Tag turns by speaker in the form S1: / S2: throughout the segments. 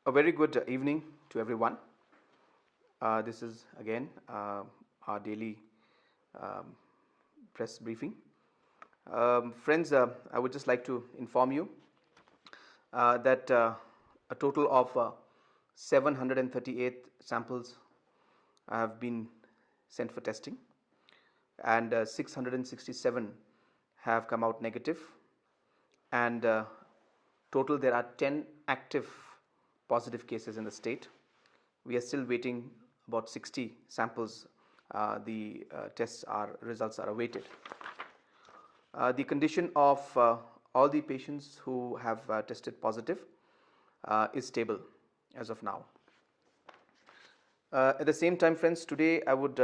S1: A very good evening to everyone. This is again our daily um, press briefing. Friends, I would just like to inform you that a total of 738 samples have been sent for testing, and 667 have come out negative, and total there are 10 active positive cases in the state. We are still waiting about 60 samples. The results are awaited. The condition of all the patients who have tested positive is stable as of now. At the same time, friends, today I would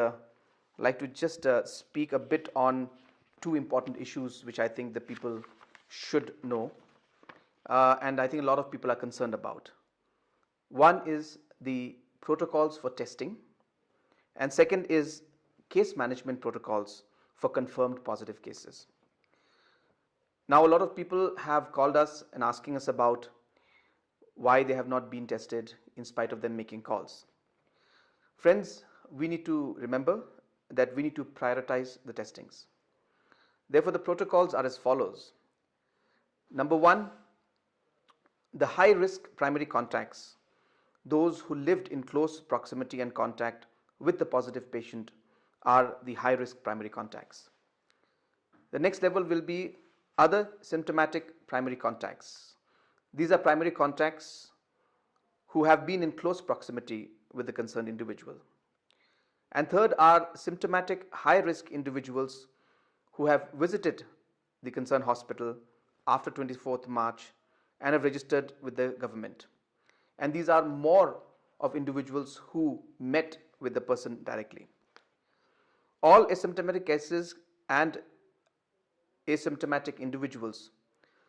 S1: like to just speak a bit on two important issues which I think the people should know, and I think a lot of people are concerned about. One is the protocols for testing, and second is case management protocols for confirmed positive cases. Now, a lot of people have called us and asking us about why they have not been tested in spite of them making calls. Friends, we need to remember that we need to prioritize the testings. Therefore, the protocols are as follows. Number one, the high risk primary contacts, those who lived in close proximity and contact with the positive patient, are the high risk primary contacts. The next level will be other symptomatic primary contacts. These are primary contacts who have been in close proximity with the concerned individual. And third are symptomatic high risk individuals who have visited the concerned hospital after 24th March and have registered with the government. And these are more of individuals who met with the person directly. All asymptomatic cases and asymptomatic individuals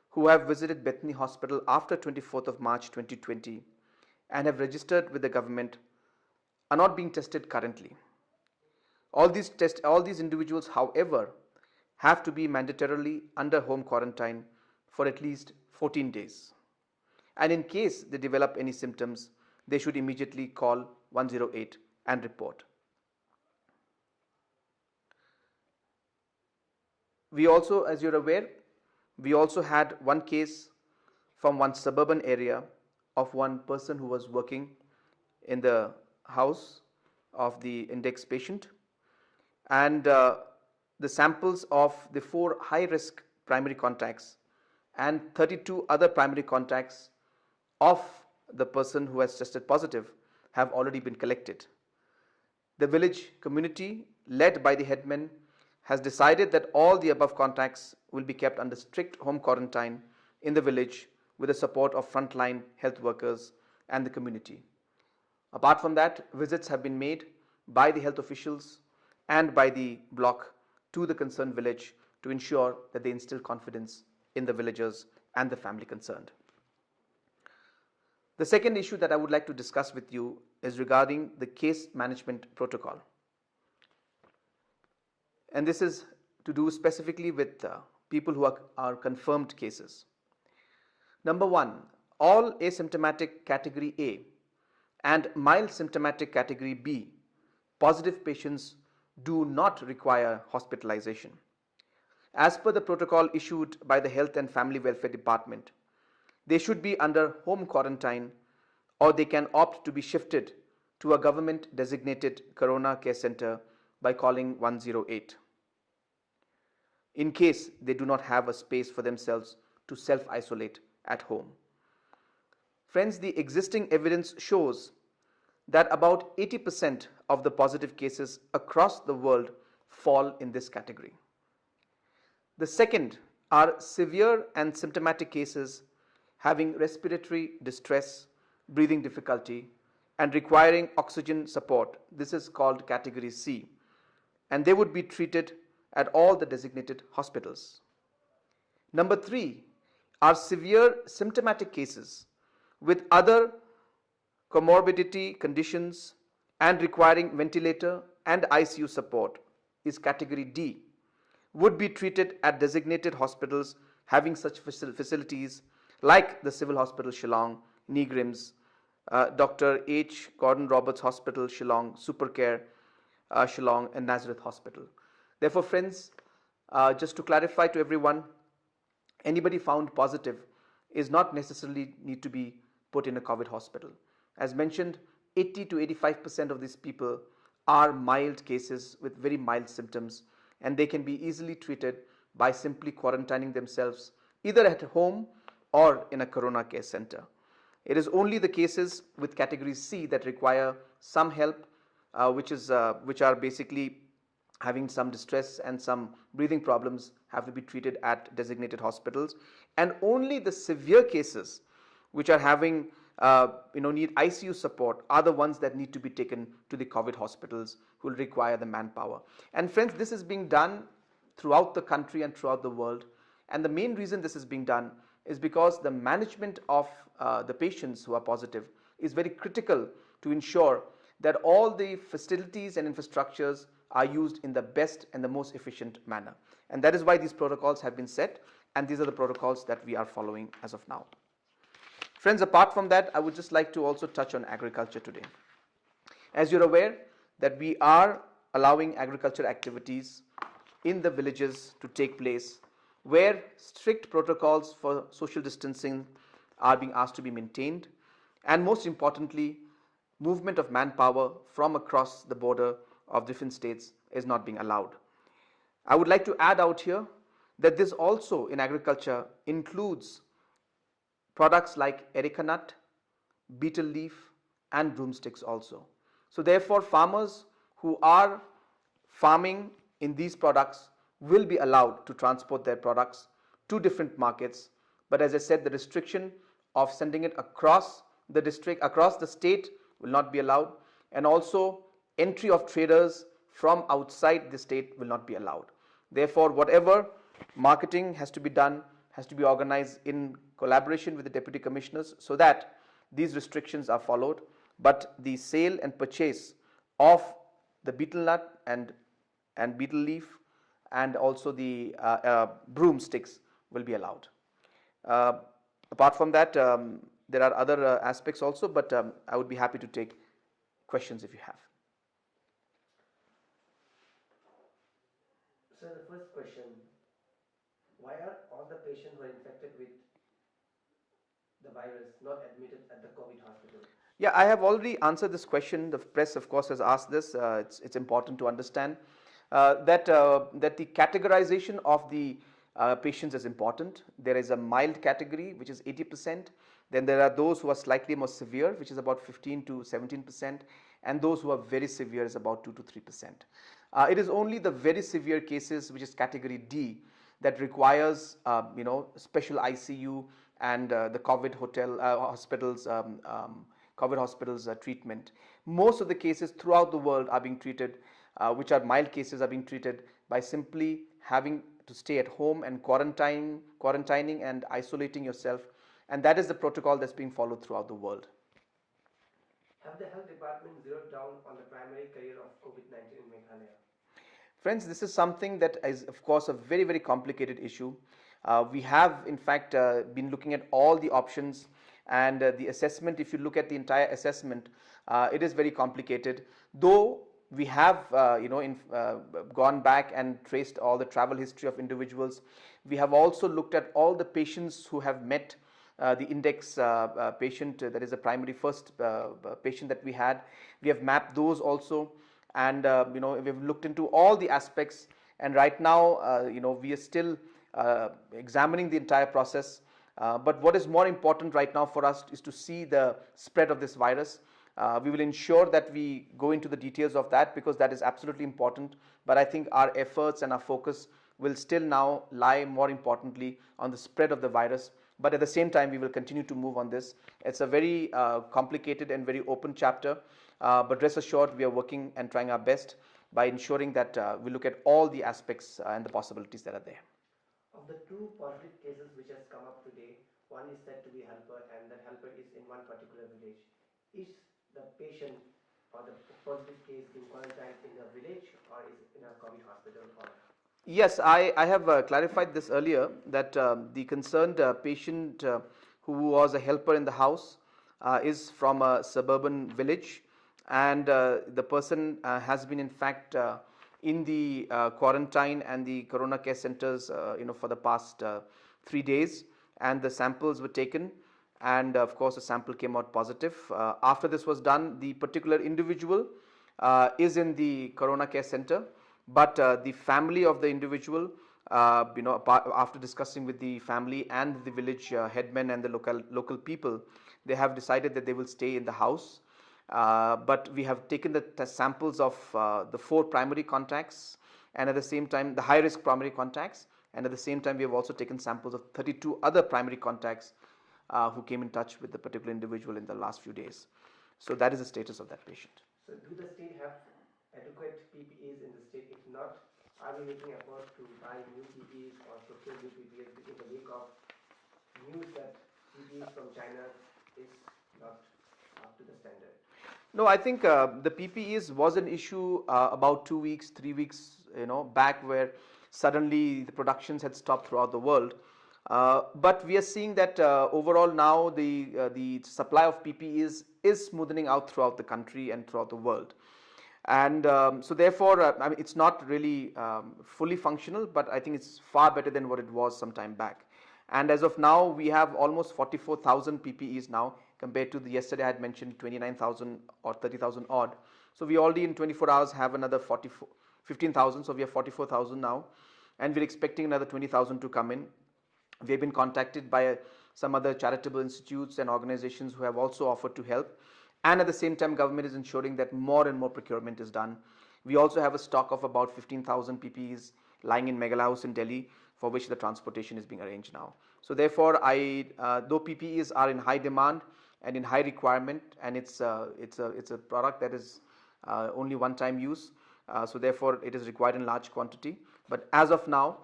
S1: who have visited Bethany Hospital after 24th of March 2020 and have registered with the government are not being tested currently. All these individuals, however, have to be mandatorily under home quarantine for at least 14 days. And in case they develop any symptoms, they should immediately call 108 and report. We also, as you're aware, we also had one case from one suburban area of one person who was working in the house of the index patient, and the samples of the 4 high risk primary contacts and 32 other primary contacts of the person who has tested positive have already been collected. The village community, led by the headman, has decided that all the above contacts will be kept under strict home quarantine in the village with the support of frontline health workers and the community. Apart from that, visits have been made by the health officials and by the block to the concerned village to ensure that they instill confidence in the villagers and the family concerned. The second issue that I would like to discuss with you is regarding the case management protocol. And this is to do specifically with people who are confirmed cases. Number one, all asymptomatic category A and mild symptomatic category B positive patients do not require hospitalization. As per the protocol issued by the Health and Family Welfare Department, they should be under home quarantine, or they can opt to be shifted to a government designated Corona Care Center by calling 108 in case they do not have a space for themselves to self-isolate at home. Friends, the existing evidence shows that about 80% of the positive cases across the world fall in this category. The second are severe and symptomatic cases having respiratory distress, breathing difficulty, and requiring oxygen support. This is called category C, and they would be treated at all the designated hospitals. Number 3 are severe symptomatic cases with other comorbidity conditions and requiring ventilator and ICU support, is category D, would be treated at designated hospitals having such facilities like the Civil Hospital Shillong, Negrims, Dr. H. Gordon Roberts Hospital, Shillong, Supercare, Shillong, and Nazareth Hospital. Therefore, friends, just to clarify to everyone, anybody found positive is not necessarily need to be put in a COVID hospital. As mentioned, 80 to 85% of these people are mild cases with very mild symptoms, and they can be easily treated by simply quarantining themselves either at home or in a corona care center. It is only the cases with category C that require some help, which are basically having some distress and some breathing problems, have to be treated at designated hospitals, and only the severe cases which are having need ICU support are the ones that need to be taken to the COVID hospitals, who will require the manpower. And friends, this is being done throughout the country and throughout the world, and the main reason this is being done is because the management of the patients who are positive is very critical to ensure that all the facilities and infrastructures are used in the best and the most efficient manner. And that is why these protocols have been set, and these are the protocols that we are following as of now. Friends, apart from that, I would just like to also touch on agriculture today. As you're aware that we are allowing agriculture activities in the villages to take place, where strict protocols for social distancing are being asked to be maintained, and most importantly, movement of manpower from across the border of different states is not being allowed. I would like to add out here that this also in agriculture includes products like areca nut, betel leaf, and broomsticks also. So therefore, farmers who are farming in these products will be allowed to transport their products to different markets. But as I said, the restriction of sending it across the district, across the state, will not be allowed, and also entry of traders from outside the state will not be allowed. Therefore, whatever marketing has to be done has to be organized in collaboration with the deputy commissioners so that these restrictions are followed, but the sale and purchase of the betel nut and betel leaf and also the broomsticks will be allowed. Apart from that, there are other aspects also, but I would be happy to take questions if you have.
S2: So the first question, why are all the patients who are infected with the virus not admitted at the COVID hospital?
S1: Yeah, I have already answered this question. The press, of course, has asked this. It's important to understand that the categorization of the patients is important. There is a mild category, which is 80%. Then there are those who are slightly more severe, which is about 15 to 17%, and those who are very severe is about 2 to 3%. It is only the very severe cases, which is category D, that requires special ICU and the COVID hospitals. COVID hospitals treatment. Most of the cases throughout the world are being treated, which are mild cases, are being treated by simply having to stay at home and quarantining and isolating yourself, and that is the protocol that's being followed throughout the world.
S2: Have the health department zeroed down on the primary career of COVID-19 in Meghalaya?
S1: Friends, this is something that is, of course, a very, very complicated issue. We have, in fact, been looking at all the options, and the assessment, if you look at the entire assessment, it is very complicated. Though we have gone back and traced all the travel history of individuals, we have also looked at all the patients who have met the index patient, that is the primary first patient that we had. We have mapped those also, and we've looked into all the aspects, and right now we are still examining the entire process. But what is more important right now for us is to see the spread of this virus. We will ensure that we go into the details of that, because that is absolutely important. But I think our efforts and our focus will still now lie more importantly on the spread of the virus. But at the same time, we will continue to move on this. It's a very complicated and very open chapter. But rest assured, we are working and trying our best by ensuring that we look at all the aspects and the possibilities that are there.
S2: Of the two positive cases which has come up today, one is said to be helper, and that helper is in one particular village. Is the patient or the positive case being quarantined in a village or is in a COVID hospital? Or
S1: yes, I have clarified this earlier, that the concerned patient who was a helper in the house is from a suburban village, and the person has been in fact in the quarantine and the corona care centers for the past 3 days, and the samples were taken, and of course the sample came out positive. After this was done, the particular individual is in the corona care center, but the family of the individual, after discussing with the family and the village headmen and the local people, they have decided that they will stay in the house. But we have taken the samples of the 4 primary contacts, and at the same time the high risk primary contacts, and at the same time we have also taken samples of 32 other primary contacts who came in touch with the particular individual in the last few days. So that is the status of that patient.
S2: So do the state have adequate PPEs in the state? If not, are we making efforts to buy new PPEs or procure new PPEs in the wake of news that PPEs from China is not up to the standard?
S1: No, I think the PPEs was an issue about 2 weeks, 3 weeks, back, where suddenly the productions had stopped throughout the world. But we are seeing that overall now the supply of PPEs is smoothening out throughout the country and throughout the world. And so therefore, I mean, it's not really fully functional, but I think it's far better than what it was some time back. And as of now, we have almost 44,000 PPEs now, compared to the yesterday I had mentioned 29,000 or 30,000 odd. So we already in 24 hours have another 15,000, so we have 44,000 now, and we're expecting another 20,000 to come in. We have been contacted by some other charitable institutes and organizations who have also offered to help, and at the same time government is ensuring that more and more procurement is done. We also have a stock of about 15,000 PPEs lying in Meghalaya House in Delhi, for which the transportation is being arranged now. So therefore, though PPEs are in high demand and in high requirement, and it's a product that is only one-time use, so therefore it is required in large quantity. But as of now,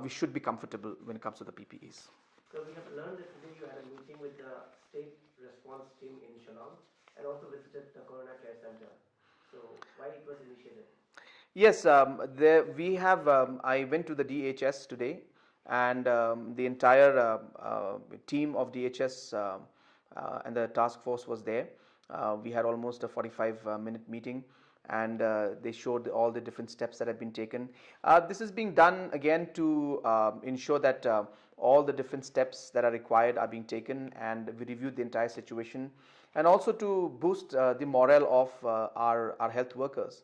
S1: we should be comfortable when it comes to the PPEs.
S2: So we have learned that today you had a meeting with the state response team in Shillong and also visited the Corona Care Center. So why it was initiated?
S1: Yes, we have. I went to the DHS today, and the entire team of DHS and the task force was there. We had almost a 45-minute meeting, and they showed all the different steps that have been taken. This is being done again to ensure that all the different steps that are required are being taken, and we reviewed the entire situation, and also to boost the morale of our health workers.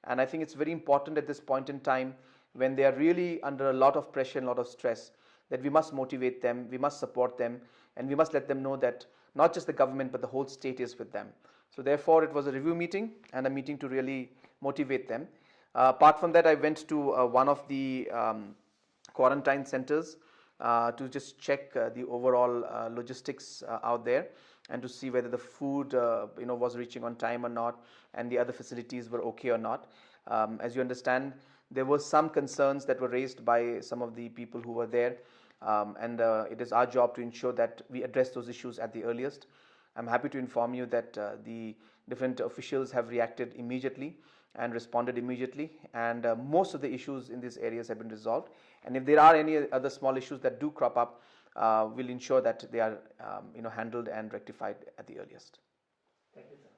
S1: And I think it's very important at this point in time, when they are really under a lot of pressure and a lot of stress, that we must motivate them, we must support them, and we must let them know that not just the government but the whole state is with them. So therefore it was a review meeting and a meeting to really motivate them. Apart from that, I went to one of the quarantine centers to just check the overall logistics out there, and to see whether the food was reaching on time or not, and the other facilities were okay or not. As you understand, there were some concerns that were raised by some of the people who were there, and it is our job to ensure that we address those issues at the earliest. I'm happy to inform you that the different officials have reacted immediately and responded immediately, and most of the issues in these areas have been resolved. And if there are any other small issues that do crop up, we'll ensure that they are handled and rectified at the earliest.
S2: Thank you, sir.